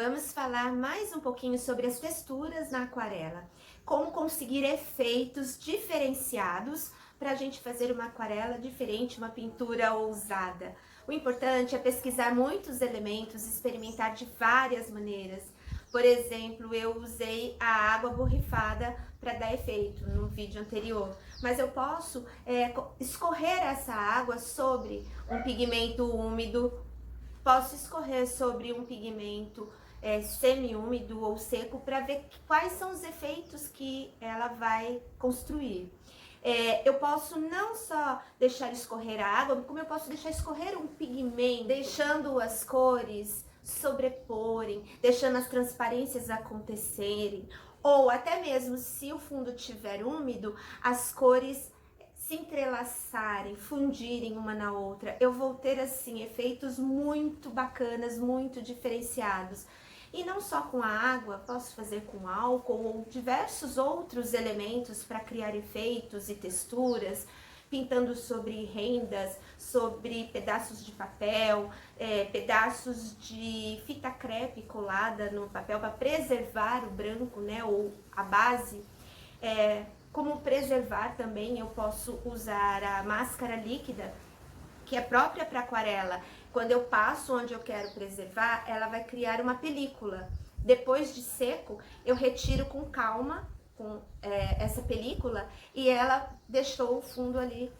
vamos falar mais um pouquinho sobre as texturas na aquarela. Como conseguir efeitos diferenciados para a gente fazer uma aquarela diferente, uma pintura ousada. O importante é pesquisar muitos elementos, experimentar de várias maneiras. Por exemplo, eu usei a água borrifada para dar efeito no vídeo anterior, mas eu posso escorrer essa água sobre um pigmento úmido, posso escorrer sobre um pigmento semi-úmido ou seco para ver quais são os efeitos que ela vai construir. Eu posso não só deixar escorrer a água, como eu posso deixar escorrer um pigmento, deixando as cores sobreporem, deixando as transparências acontecerem, ou até mesmo se o fundo estiver úmido, as cores se entrelaçarem, fundirem uma na outra. Eu vou ter assim efeitos muito bacanas, muito diferenciados. E não só com a água, posso fazer com álcool ou diversos outros elementos para criar efeitos e texturas, pintando sobre rendas, sobre pedaços de papel, pedaços de fita crepe colada no papel para preservar o branco, né, ou a base. Como preservar também, eu posso usar a máscara líquida, que é própria para aquarela. Quando eu passo onde eu quero preservar, ela vai criar uma película. Depois de seco, eu retiro com calma essa película e ela deixou o fundo ali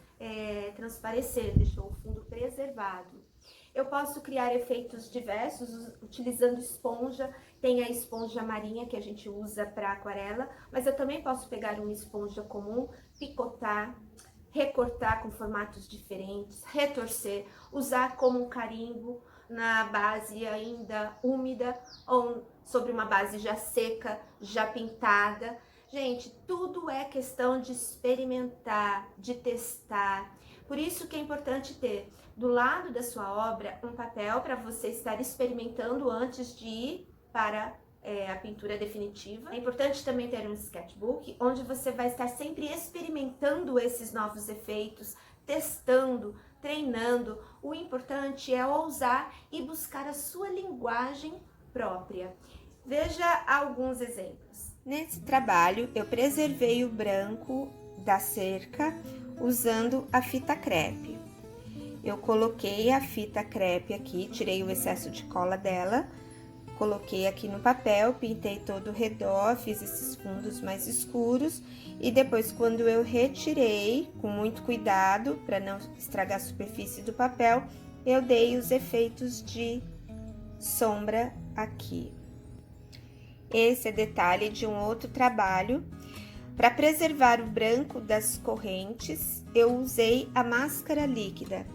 transparecer, deixou o fundo preservado. Eu posso criar efeitos diversos utilizando esponja. Tem a esponja marinha que a gente usa para aquarela, mas eu também posso pegar uma esponja comum, picotar, recortar com formatos diferentes, retorcer, usar como um carimbo na base ainda úmida ou sobre uma base já seca, já pintada. Gente, tudo é questão de experimentar, de testar. Por isso que é importante ter do lado da sua obra um papel para você estar experimentando antes de ir para a pintura definitiva. É importante também ter um sketchbook, onde você vai estar sempre experimentando esses novos efeitos, testando, treinando. O importante é ousar e buscar a sua linguagem própria. Veja alguns exemplos. Nesse trabalho, eu preservei o branco da cerca usando a fita crepe. Eu coloquei a fita crepe aqui, tirei o excesso de cola dela, coloquei aqui no papel, pintei todo o redor, fiz esses fundos mais escuros e depois, quando eu retirei, com muito cuidado para não estragar a superfície do papel, eu dei os efeitos de sombra aqui. Esse é detalhe de um outro trabalho. Para preservar o branco das correntes, eu usei a máscara líquida.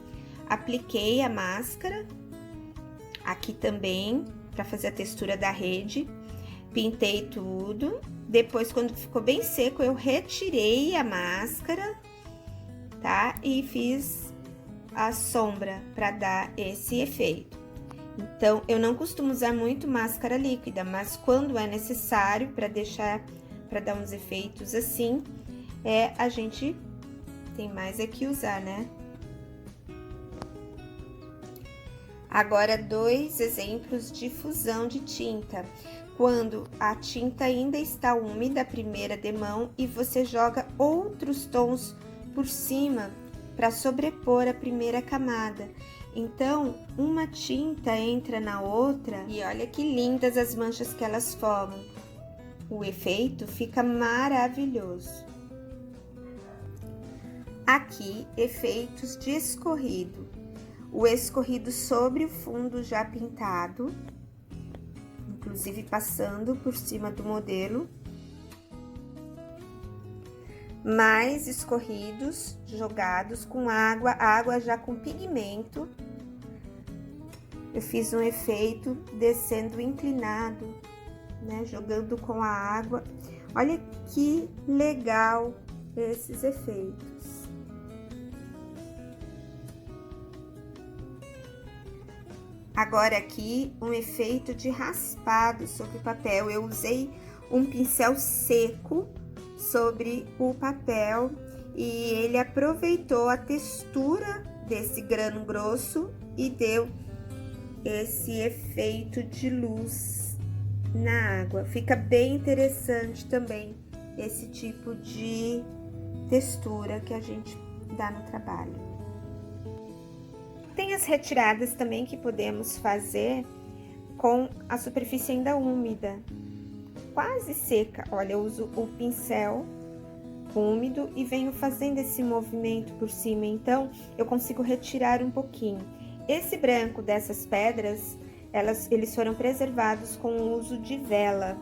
Apliquei a máscara aqui também para fazer a textura da rede, pintei tudo. Depois, quando ficou bem seco, eu retirei a máscara, tá? E fiz a sombra para dar esse efeito. Então, eu não costumo usar muito máscara líquida, mas quando é necessário para dar uns efeitos assim, a gente tem mais que usar, né? Agora, 2 exemplos de fusão de tinta. Quando a tinta ainda está úmida, a primeira demão, e você joga outros tons por cima para sobrepor a primeira camada. Então, uma tinta entra na outra e olha que lindas as manchas que elas formam. O efeito fica maravilhoso. Aqui, efeitos de escorrido. O escorrido sobre o fundo já pintado, inclusive passando por cima do modelo. Mais escorridos jogados com água, a água já com pigmento. Eu fiz um efeito descendo inclinado, né, jogando com a água. Olha que legal esses efeitos. Agora aqui, um efeito de raspado sobre o papel. Eu usei um pincel seco sobre o papel e ele aproveitou a textura desse grano grosso e deu esse efeito de luz na água. Fica bem interessante também esse tipo de textura que a gente dá no trabalho. Tem as retiradas também que podemos fazer com a superfície ainda úmida, quase seca. Olha, eu uso o pincel úmido e venho fazendo esse movimento por cima, então eu consigo retirar um pouquinho. Esse branco dessas pedras, eles foram preservados com o uso de vela.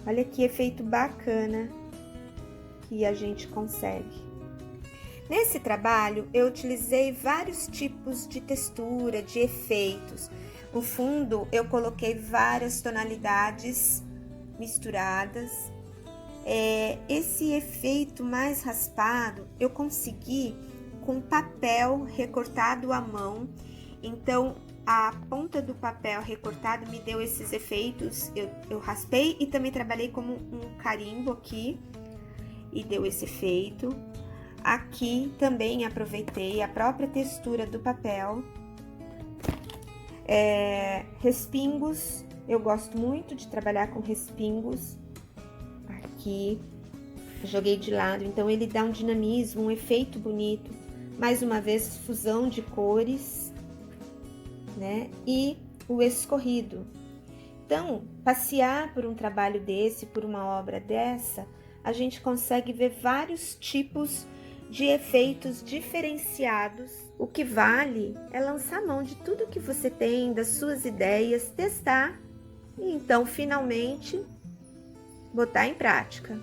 Olha que efeito bacana que a gente consegue. Nesse trabalho, eu utilizei vários tipos de textura, de efeitos. No fundo, eu coloquei várias tonalidades misturadas. Esse efeito mais raspado, eu consegui com papel recortado à mão. Então, a ponta do papel recortado me deu esses efeitos. Eu raspei e também trabalhei como um carimbo aqui e deu esse efeito. Aqui também aproveitei a própria textura do papel. Respingos, eu gosto muito de trabalhar com respingos. Aqui, joguei de lado, então ele dá um dinamismo, um efeito bonito. Mais uma vez, fusão de cores, né? E o escorrido. Então, passear por um trabalho desse, por uma obra dessa, a gente consegue ver vários tipos de efeitos diferenciados. O que vale é lançar mão de tudo que você tem, das suas ideias, testar e então finalmente botar em prática.